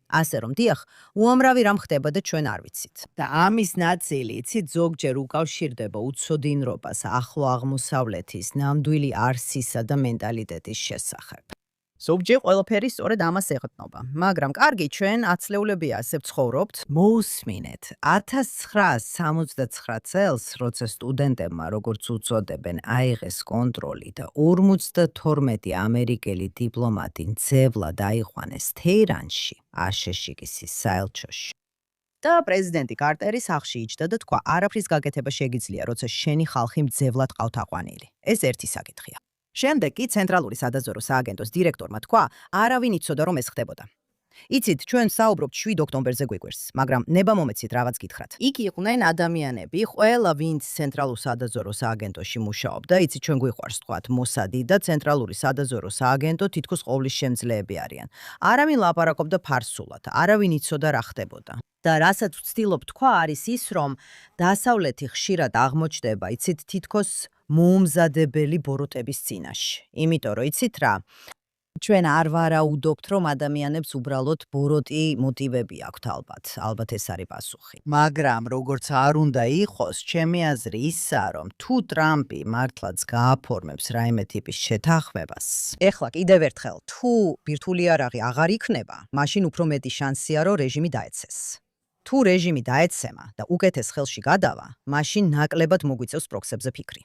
ასე რომ დიახ, უამრავი რამ ხდება და ჩვენ არ ვიცით. და ამის ნაწილი, იცით, ზოგჯერ უკავშირდება უცოდინრობას ახლო აღმოსავლეთის ნამდვილი არსისა და მენტალიტეტის შესახებ. ზოგჯერ ყველაფერი სწორედ ამას ეღწნობა, მაგრამ კარგი, ჩვენ ათწლეულები ასე ვცხოვრობთ. მოусმინეთ 1969 წელს, როცა სტუდენტებმა, როგორც უწოდებენ, აიღეს კონტროლი და 52 ამერიკელი დიპლომატი მძევლად აიყვანეს თეირანში, აშშგ-ის საელჩოში. და პრეზიდენტი კარტერი სახლში იჯდა და თქვა, არაფრის გაკეთება შეგიძლია, როცა შენი ხალხი მძევლად ყავთ აყვანილი. ეს ერთი საკითხია. შემდეგ კი ცენტრალური სადაზვერო სააგენტოს დირექტორმა თქვა, არავინ იცოდა რომ ეს ხდებოდა. იცით, ჩვენ საუბრობთ 7 ოქტომბერზე გვიგვერს, მაგრამ ნება მომეცით რაღაც გითხრათ. იქ იყვნენ ადამიანები, ყველა ვინც ცენტრალურ სადაზვერო სააგენტოში მუშაობდა, იცით, ჩვენ გვიყვარს თქვათ მოსადი და ცენტრალური სადაზვერო სააგენტო თითქოს ყოვლის შემძლეები არიან. არავინ ლაპარაკობდა ფარსულად, არავინ იცოდა რა ხდებოდა. და რასაც ვცდილობ თქვა არის ის, რომ დასავლეთი ხშირად აღმოჩნდება, იცით, თითქოს მოუმზადებელი ბოროტების წინაშე. იმიტომ რომ იცით რა, ჩვენ არ ვარაუდობთ, რომ ადამიანებს უბრალოდ ბოროტი მოტივები აქვთ ალბათ ეს არის პასუხი. მაგრამ როგორც არ უნდა იყოს, ჩემი აზრი ისაა, რომ თუ ტრამპი მართლაც გააფორმებს რაიმე ტიპის შეთანხმებას, ეხლა კიდევ ერთხელ, თუ ბირთვული იარაღი აღარ იქნება, მაშინ უფრო მეტი შანსია, რომ რეჟიმი დაეცეს. თუ რეჟიმი დაეცემა და უკეთეს ხელში გადავა, მაშინ ნაკლებად მოგვიწევს პროქსებზე ფიქრი.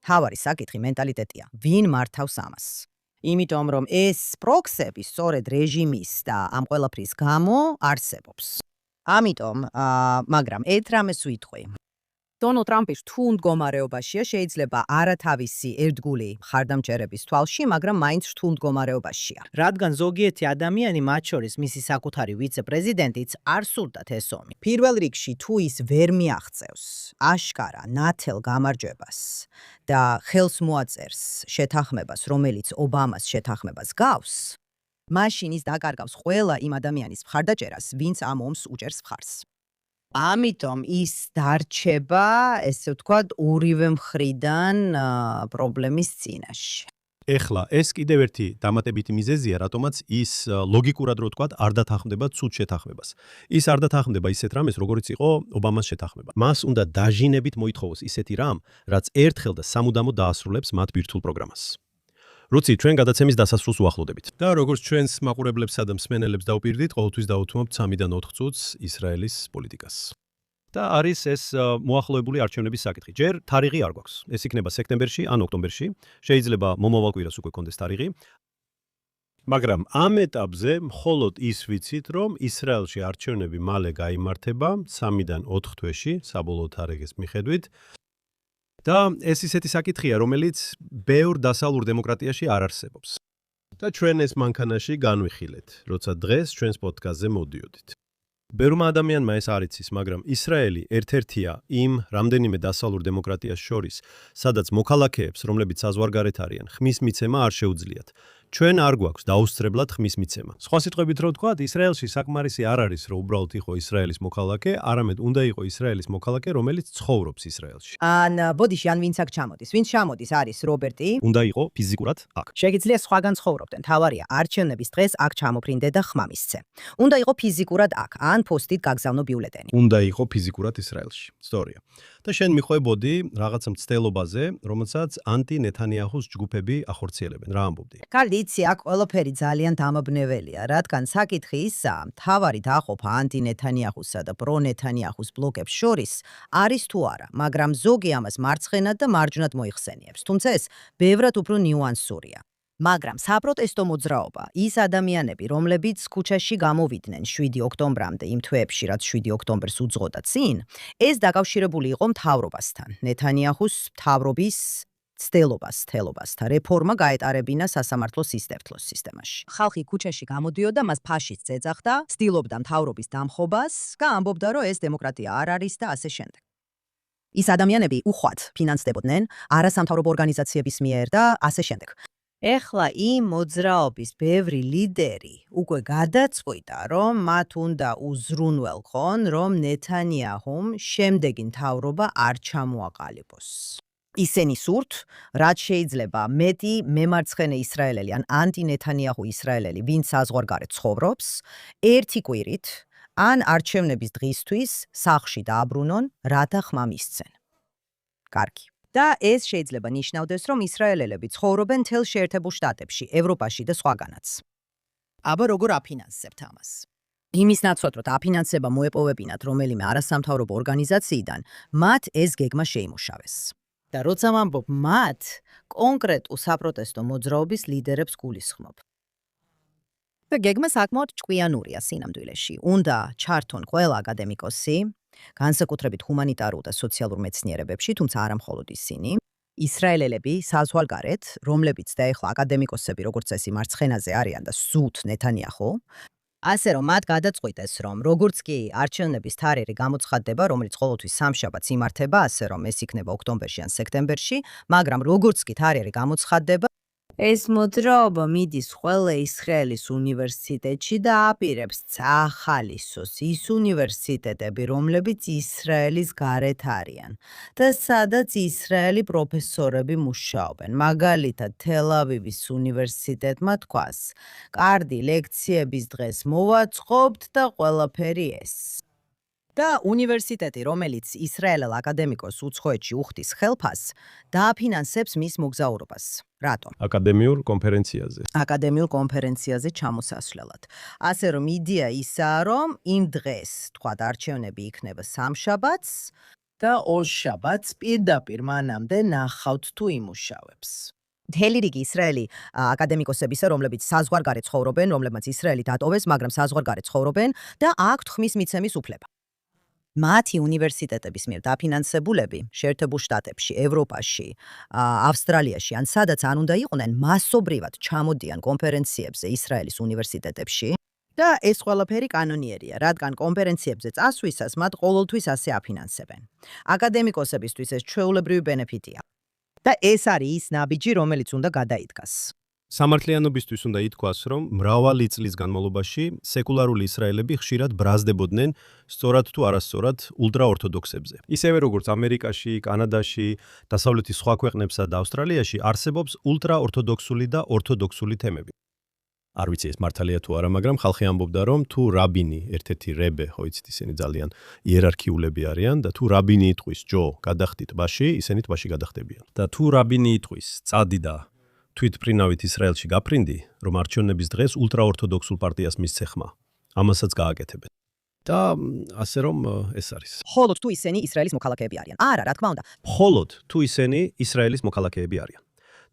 თავარი საკითხი მენტალიტეტია, ვინ მართავს ამას. იმიტომ რომ ეს პროქსები სწორედ რეჟიმის და ამ ყველაფრის გამო არსებობს. ამიტომ, მაგრამ ერთ რამეს ვიტყვი. დონალდ ტრამპის თუ მდგომარეობაშია, შეიძლება არათავისი ერთგული მხარდამჭერების თვალში, მაგრამ მაინც რთულ მდგომარეობაშია. რადგან ზოგიერთი ადამიანი, მათ შორის მისი საკუთარი ვიცე-პრეზიდენტიც არ სურდათ ეს ომი. პირველ რიგში თუ ის ვერ მიაღწევს აშკარა ნათელ გამარჯვებას და ხელს მოაწერს შეთანხმებას, რომელიც ობამას შეთანხმებას გავს, მაშინ ის დაკარგავს ყველა იმ ადამიანის მხარდაჭერას, ვინც ამ ომს უჭერს მხარს. ამიტომ ის დარჩება, ესე ვთქვათ, ორივე მხრიდან პრობლემის წინაშე. ეხლა ეს კიდევ ერთი დამატებითი მიზეზია, რატომაც ის ლოგიკურად რო ვთქვათ, არ დათანხმდება ცუდ შეთანხმებას. ის არ დათანხმდება ისეთ რამეს, როგორც იყო ობამას შეთანხმება. მას უნდა დაჟინებით მოითხოვოს ისეთი რამ, რაც ერთხელ და სამუდამოდ დაასრულებს მათ ბირთვულ პროგრამას. როცა ჩვენ გადაცემის დასასრულს უახლოვდებით. და როგორც ჩვენს მაყურებლებსა და მსმენელებს დავპირდით, ყოველთვის დავუთმობთ 3-დან 4 წუთს ისრაელის პოლიტიკას. და არის ეს მოახლოებული არჩევნების საკითხი. ჯერ თარიღი არ გვაქვს. ეს იქნება სექტემბერში ან ოქტომბერში. შეიძლება მომავალ კვირას უკვე კონდეს თარიღი. მაგრამ ამ ეტაპზე მხოლოდ ის ვიცით, რომ ისრაელში არჩევნები მალე გაიმართება 3-დან 4 თვეში, საბოლოო თარიღის მიხედვით. და ეს ისეთი საკითხია, რომელიც ბევრ დასავლურ დემოკრატიაში არ არსებობს. და ჩვენ ეს მანქანაში განვიხილეთ, როცა დღეს ჩვენს პოდკასტზე მოდიოდით. ბევრმა ადამიანმა ეს არ იცის, მაგრამ ისრაელი ერთ-ერთია იმ რამდენიმე დასავლურ დემოკრატიას შორის, სადაც მოქალაქეებს, რომლებიც საზღვარგარეთ არიან, ხმის მიცემა არ შეუძლიათ. ჩვენ არ გვაქვს დაუსწრებლად ხმის მიცემა. სხვა სიტყვებით რო ვთქვათ, ისრაელში საკმარისი არ არის, რომ უბრალოდ იყო ისრაელის მოქალაქე, არამედ უნდა იყო ისრაელის მოქალაქე, რომელიც ცხოვრობს ისრაელში. ან ბოდიში, ან ვინც აქ ჩამოდის. ვინც ჩამოდის არის რობერტი. უნდა იყო ფიზიკურად აქ. შეგიძლია სხვაგან ცხოვრობდნენ. თავარია, არჩევნების დღეს აქ ჩამოფრინდე და ხმა მისცე. უნდა იყო ფიზიკურად აქ, ან პოსტით გაგზავნო ბიულეტენი. უნდა იყო ფიზიკურად ისრაელში. სწორია. და შენ მიხვებოდი რაღაცა მცდელობაზე, რომელსაც ანტი ნეთანიაჰუს ჯგუფები ახორციელებენ. რა ამბობდი? კარგი, ვიცი, აქ ყველაფერი ძალიან დამაბნეველია, რადგან საკითხი ისაა, მთავარი დაყოფა ანტი-ნეთანიაჰუსა და პრო-ნეთანიაჰუს ბლოკებს შორის არის თუ არა, მაგრამ ზოგი ამას მარცხენად და მარჯვნად მოიხსენიებს. თუმცა ეს ბევრად უფრო ნიუანსურია. მაგრამ საპროტესტო მოძრაობა, ის ადამიანები, რომლებიც ქუჩაში გამოვიდნენ 7 ოქტომბრამდე იმ თვეებში, რაც 7 ოქტომბერს უძღოდა წინ, ეს დაკავშირებული იყო მთავრობასთან, ნეთანიაჰუს მთავრობის ცდელობასთან რეფორმა გაეტარებინა სასამართლო სისტემაში. ხალხი ქუჩაში გამოდიოდა, მას ფაშისტს ეძახდა, ცდილობდა მთავრობის დამხობას და ამბობდა, რომ ეს დემოკრატია არ არის და ასე შემდეგ. ის ადამიანები უხვად ფინანსდებოდნენ არასამთავრობო ორგანიზაციების მიერ და ასე შემდეგ. ეხლა იმ მოძრაობის ბევრი ლიდერი უკვე გადაწყვიტა, რომ მათ უნდა უზრუნველყონ, რომ ნეთანიაჰუმ შემდეგი მთავრობა არ ჩამოაყალიბოს. ისენი სურთ, რაც შეიძლება მეტი მემარცხენე ისრაელელი ან ანტი-ნეთანიაჰუ ისრაელელი, ვინც საზღვარგარეთ ცხოვრობს, ერთი კვირით ან არჩევნების დღისთვის სახლში დააბრუნონ, რათა ხმა მისცენ. კარგი. და ეს შეიძლება ნიშნავდეს, რომ ისრაელელები ცხოვრობენ მთელ შეერთებულ შტატებში, ევროპაში და სხვაგანაც. აბა როგორ აფინანსებთ ამას? იმის ნაცვლად, რომ აფინანსება მოეპოვებინათ რომელიმე არასამთავრობო ორგანიზაციიდან, მათ ეს გეგმა შეიმუშავეს. და როცა ვამბობ მათ, კონკრეტულ საპროტესტო მოძრაობის ლიდერებს გულისხმობ. და გეგმა საკმაოდ ჭკვიანურია სინამდვილეში. უნდა ჩართონ ყველა აკადემიკოსი, განსაკუთრებით ჰუმანიტარულ და სოციალურ მეცნიერებებში, თუმცა არა მხოლოდ ისინი. ისრაელელები საზღვარგარეთ, რომლებიც და ეხლა აკადემიკოსები, როგორც წესი, მარცხენაზე არიან და სურთ ნეთანიაჰუ, ასე რომ მათ გადაწყვიტეს, რომ როგორც კი არჩევნების თარიღი გამოცხადდება, რომელიც ყოველთვის სამშაბათს იმართება, ასე რომ ეს იქნება ოქტომბერში ან სექტემბერში, მაგრამ როგორც კი თარიღი გამოცხადდება, ეს მოძრაობა მიდის ყველა ისრაელის უნივერსიტეტში და აპირებს წაახალისოს ის უნივერსიტეტები, რომლებიც ისრაელის გარეთ არიან და სადაც ისრაელი პროფესორები მუშაობენ. მაგალითად, თელ-ავივის უნივერსიტეტმა თქვას, კარდი ლექციების დღეს მოვაწყობთ და ყველაფერი ეს. და უნივერსიტეტი, რომელიც ისრაელელ აკადემიკოს უცხოეთში უხდის ხელფას, დააფინანსებს მის მოგზაურობას. რატომ? აკადემიურ კონფერენციაზე. აკადემიურ კონფერენციაზე ჩამოსასვლელად. ასე რომ იდეა ისაა, რომ იმ დღეს, თქვათ, არჩევნები იქნება სამშაბათს და ორშაბათს პირდაპირ მანამდე ნახავთ თუ იმუშავებს. მთელი რიგი ისრაელი აკადემიკოსებისა, რომლებიც საზღვარგარეთ ცხოვრობენ, რომლებმაც ისრაელი დატოვეს, მაგრამ საზღვარგარეთ ცხოვრობენ და აქვთ ხმის მიცემის უფლება. მათი უნივერსიტეტების მიერ დაფინანსებულები შეერთებულ შტატებში, ევროპაში, ავსტრალიაში, ან სადაც არ უნდა იყვნენ, მასობრივად ჩამოდიან კონფერენციებზე ისრაელის უნივერსიტეტებში და ეს ყველაფერი კანონიერია, რადგან კონფერენციებზე წასვლისას მათ ყოველთვის ასე აფინანსებენ. აკადემიკოსებისთვის ეს ჩვეულებრივი ბენეფიტია. და ეს არის ის ნაბიჯი, რომელიც უნდა გადაიდგას. სამართლიანობისთვის უნდა ითქვას, რომ მრავალი წლის განმავლობაში სეკულარული ისრაელები ხშირად ბრაზდებოდნენ სწორად თუ არასწორად ულტრაორთოდოქსებზე. ისევე როგორც ამერიკაში, კანადაში, დასავლეთის სხვა ქვეყნებსა და ავსტრალიაში არსებობს ულტრაორთოდოქსული და ორთოდოქსული თემები. არ ვიცი ეს მართალია თუ არა, მაგრამ ხალხი ამბობდა, რომ თუ რაბინი, ერთ-ერთი რებე, ხო იცით, ისინი ძალიან იერარქიულები არიან და თუ რაბინი იტყვის, ჯო, გადახდით ტბაში, ისინი ტბაში გადახდებიან. და თუ რაბინი იტყვის, წადი და თვითმფრინავით ისრაელში გაფრინდი, რომ არჩევნების დღეს ულტრაორთოდოქსულ პარტიას მისცე ხმა. ამასაც გააკეთებენ. და ასე რომ ეს არის. მხოლოდ თუ ისინი ისრაელის მოქალაქეები არიან. არა, რა თქმა უნდა. მხოლოდ თუ ისინი ისრაელის მოქალაქეები არიან.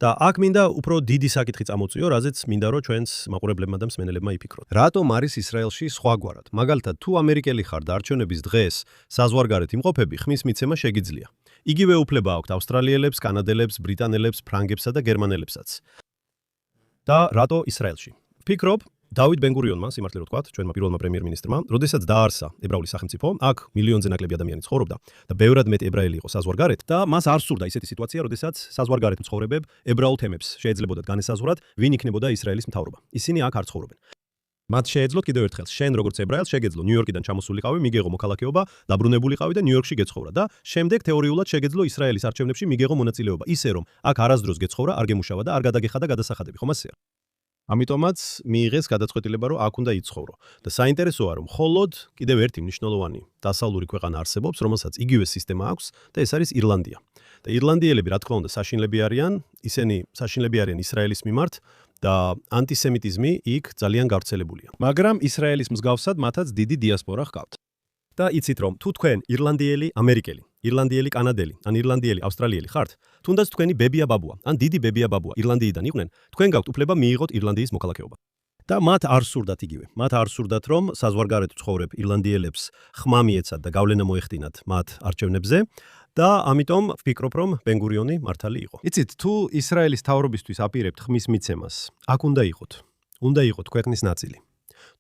და აქ მინდა უფრო დიდი საკითხი წამოწიო, რაზეც მინდა რომ ჩვენს მაყურებლებმა და მსმენელებმა იფიქროთ. რატომ არის ისრაელში სხვაგვარად? მაგალითად, თუ ამერიკელი ხარ და არჩევნების დღეს საზღვარგარეთ იმყოფები, ხმის მიცემა შეგიძლია. იგივე უფლება აქვთ ავსტრალიელებს, კანადელებს, ბრიტანელებს, ფრანგებსა და გერმანელებსაც. და რატო ისრაელში? ვფიქრობ, დავით ბენ-გურიონმა, სიმართლე რომ ვთქვათ, ჩვენმა პირველმა პრემიერ-მინისტრმა, როდესაც დაარსა ებრაული სახელმწიფო, აქ მილიონზე ნაკლები ადამიანი ცხოვრობდა და ბევრად მეტი ებრაელი იყო საზღვარგარეთ და მას არ სურდა ისეთი სიტუაცია, როდესაც საზღვარგარეთ მცხოვრებებ ებრაულ თემებს შეეძლებოდათ განესაზღვრათ, ვინ იქნებოდა ისრაელის მთავრობა. ისინი აქ არ ცხოვრობენ. მათ შეეძლოთ კიდევ ერთხელ, შენ როგორც ებრაელს შეგეძლო ნიუ-იორკიდან ჩამოსულიყავი, მიგეღო მოქალაქეობა, დაბრუნებულიყავი და ნიუ-იორკში გეცხოვრა და შემდეგ თეორიულად შეგეძლო ისრაელის არჩევნებში მიგეღო მონაწილეობა, ისე რომ აქ არასდროს გეცხოვრა, არ გემუშავა და არ გადაგეხადა გადასახადები, ხომ ასეა? ამიტომაც მიიღეს გადაწყვეტილება, რომ აქ უნდა იცხოვრო. და საინტერესოა, რომ მხოლოდ კიდევ ერთი მნიშვნელოვანი დასავლური ქვეყანა არსებობს, რომელსაც იგივე სისტემა აქვს და ეს არის ირლანდია. და ირლანდიელები, რა თქმა უნდა, საშინლები არიან, ისინი საშინლები არიან ისრაელის მიმართ და ანტისემიტიზმი იქ ძალიან გავრცელებულია. მაგრამ ისრაელის მსგავსად მათაც დიდი დიასპორა ჰყავთ. და იცით რომ თუ თქვენ ირლანდიელი, ამერიკელი, ირლანდიელი, კანადელი, ან ირლანდიელი, ავსტრალიელი ხართ, თუნდაც თქვენი ბებია ბაბუა, ან დიდი ბებია ბაბუა ირლანდიიდან იყვნენ, თქვენ გაქვთ უფლება მიიღოთ ირლანდიის მოქალაქეობა. და მათ არ სურდათ იგივე. მათ არ სურდათ რომ საზღვარგარეთ ცხოვრებ ირლანდიელებს ხმა მიეცათ და გავლენა მოეხდინათ მათ არჩევნებზე და ამიტომ ვფიქრობ რომ ბენ-გურიონი მართალი იყო. იცით, თუ ისრაელის თავრობისთვის აპირებთ ხმის მიცემას, აქ უნდა იყოთ. უნდა იყოთ ქვეყნის ნაწილი.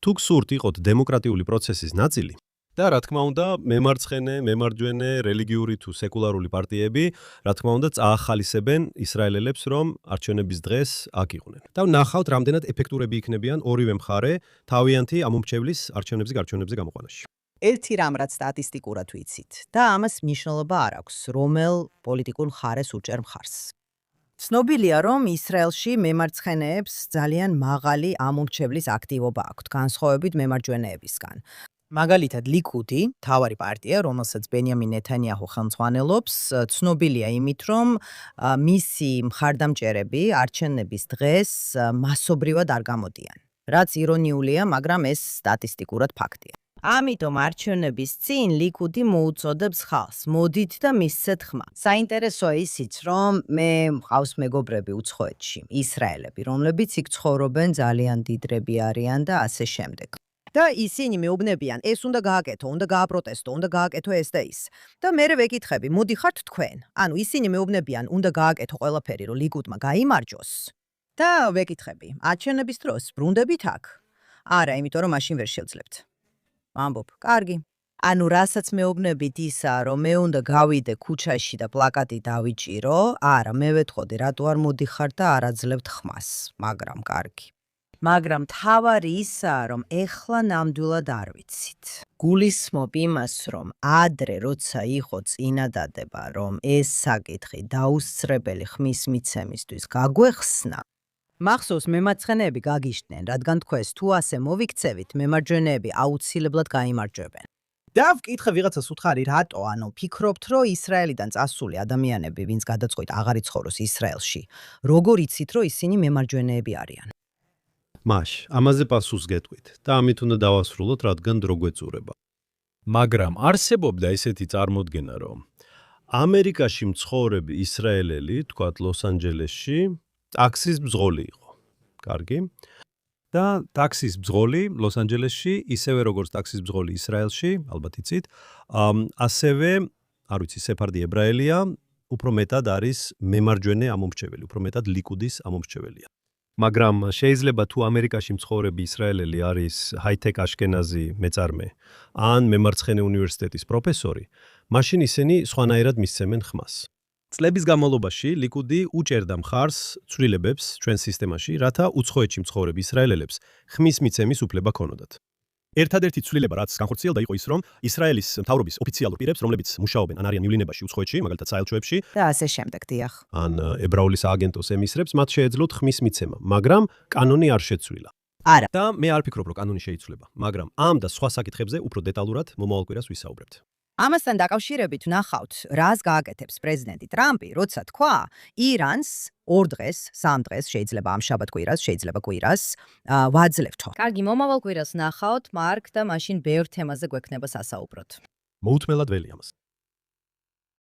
თუ გსურთ იყოთ დემოკრატიული პროცესის ნაწილი, და რა თქმა უნდა, მემარცხენე, მემარჯვენე, რელიგიური თუ სეკულარული პარტიები, რა თქმა უნდა, წაახალისებენ ისრაელელებს, რომ არჩევნების დღეს აქ იყვნენ. და ნახავთ, რამდენად ეფექტურები იქნებიან ორივე მხარე თავიანთი ამომრჩევლის არჩევნებზე გარჩევნებზე გამოყვანაში. ერთი რამ რაც სტატისტიკურად ვიცით და ამას მნიშვნელობა არ აქვს, რომელ პოლიტიკურ მხარეს უჭერ მხარს. ცნობილია, რომ ისრაელში მემარცხენეებს ძალიან მაღალი ამომრჩევლის აქტივობა აქვთ, განსხვავებით მემარჯვენეებისგან. მაგალითად, ლიკუდი, მთავარი პარტია, რომელსაც ბენიამინ ნეთანიაჰუ ხელმძღვანელობს, ცნობილია იმით, რომ მისი მხარდამჭერები არჩევნების დღეს მასობრივად არ გამოდიან. რაც ირონიულია, მაგრამ ეს სტატისტიკურად ფაქტია. ამიტომ არჩევნების წინ ლიკუდი მოუწოდებს ხალხს, მოდით და მისცეთ ხმა. საინტერესოა ისიც, რომ მე მყავს მეგობრები უცხოეთში, ისრაელები, რომლებიც იქ ცხოვრობენ, ძალიან დიდრები არიან და ასე შემდეგ. და ისინი მეუბნებიან, ეს უნდა გააკეთო, უნდა გააპროტესტო, უნდა გააკეთო ეს და ის. და მე ვეკითხები, მოდი ხართ თქვენ? ანუ ისინი მეუბნებიან, უნდა გააკეთო ყველაფერი, რომ ლიკუდმა გაიმარჯოს. და ვეკითხები, არჩევნების დროს ბრუნდებით აქ? არა, იმიტომ რომ მაშინ ვერ შევძლებთ. ვამბობ, კარგი. ანუ რასაც მეუბნებით ისა, რომ მე უნდა გავიდე ქუჩაში და პლაკატი დავიჭირო, არა, მე ვეთხოვდი, რატო არ მოდიხარ და არ აძლევთ ხმას, მაგრამ კარგი. მაგრამ თავარი ისაა, რომ ეხლა ნამდვილად არ ვიცით. გულისხმობ იმას, რომ ადრე როცა იყო წინადადება, რომ ეს საკითხი დაუსწრებელი ხმის მიცემისთვის გაგვეხსნა, მახსოვს მემარცხენეები გაგიშდნენ, რადგან თქვენს თუ ასე მოვიქცევით, მემარჯვენეები აუცილებლად გაიმარჯვებენ. და ვკითხე ვიღაცას უთხარი, რატო, ანუ ფიქრობთ, რომ ისრაელიდან წასული ადამიანები, ვინც გადაწყვიტ აღარ იცხოვროს ისრაელში, როგორ იცით, რომ ისინი მემარჯვენეები არიან? მაშ, ამაზე პასუხს გეტყვით და ამით უნდა დავასრულოთ, რადგან დრო გვეწურება. მაგრამ არსებობდა ესეთი წარმოდგენა, რომ ამერიკაში მცხოვრები ისრაელელი, თქვათ ლოს-ანჯელესში, ტაქსის ბრძოლი იყო. კარგი? და ტაქსის ბრძოლი ლოს-ანჯელესში, ისევე როგორც ტაქსის ბრძოლი ისრაელში, ალბათ იცით, ასევე, არ ვიცი, სეფარდი ებრაელია, უფრო მეტად არის მემარჯვენე ამომრჩეველი, უფრო მეტად ლიკუდის ამომრჩეველია. მაგრამ შეიძლება თუ ამერიკაში მცხოვრები ისრაელელი არის ჰაი-ტექ აშკენაზი მეწარმე ან მემარცხენე უნივერსიტეტის პროფესორი, მაშინ ისინი სხვანაირად მისცემენ ხმას. წლების განმავლობაში ლიკუდი უჭერდა მხარს ცვლილებებს ჩვენ სისტემაში, რათა უცხოეთში მცხოვრებ ისრაელელებს ხმის მიცემის უფლება ქონოდათ. ერთადერთი ცვლილება, რაც განხორციელდა, იყო ის, რომ ისრაელის მთავრობის ოფიციალურ პირებს, რომლებიც მუშაობენ ან არიან მივლინებაში უცხოეთში, მაგალითად საელჩოებში, და ასე შემდეგ, დიახ. ან ებრაული სააგენტოს ემისრებს, მათ შეეძლოთ ხმის მიცემა, მაგრამ კანონი არ შეცვლილა. არა. და მე არ ფიქრობ, რომ კანონი შეიცვლება, მაგრამ ამ და სხვა საკითხებზე უფრო დეტალურად მომავალ კვირას ვისაუბრებთ. ამასთან დაკავშირებით ვნახავთ, რას გააკეთებს პრეზიდენტი ტრამპი, როცა თქვა, ირანს 2 დღეს, 3 დღეს, შეიძლება ამ შაბათ-კვირას, შეიძლება კვირას, ვაძლევთო. კარგი, მომავალ კვირას ვნახავთ, მარკ და მაშინ ბევრ თემაზე გვექნება სასაუბროთ. მოუთმელად ველი ამას.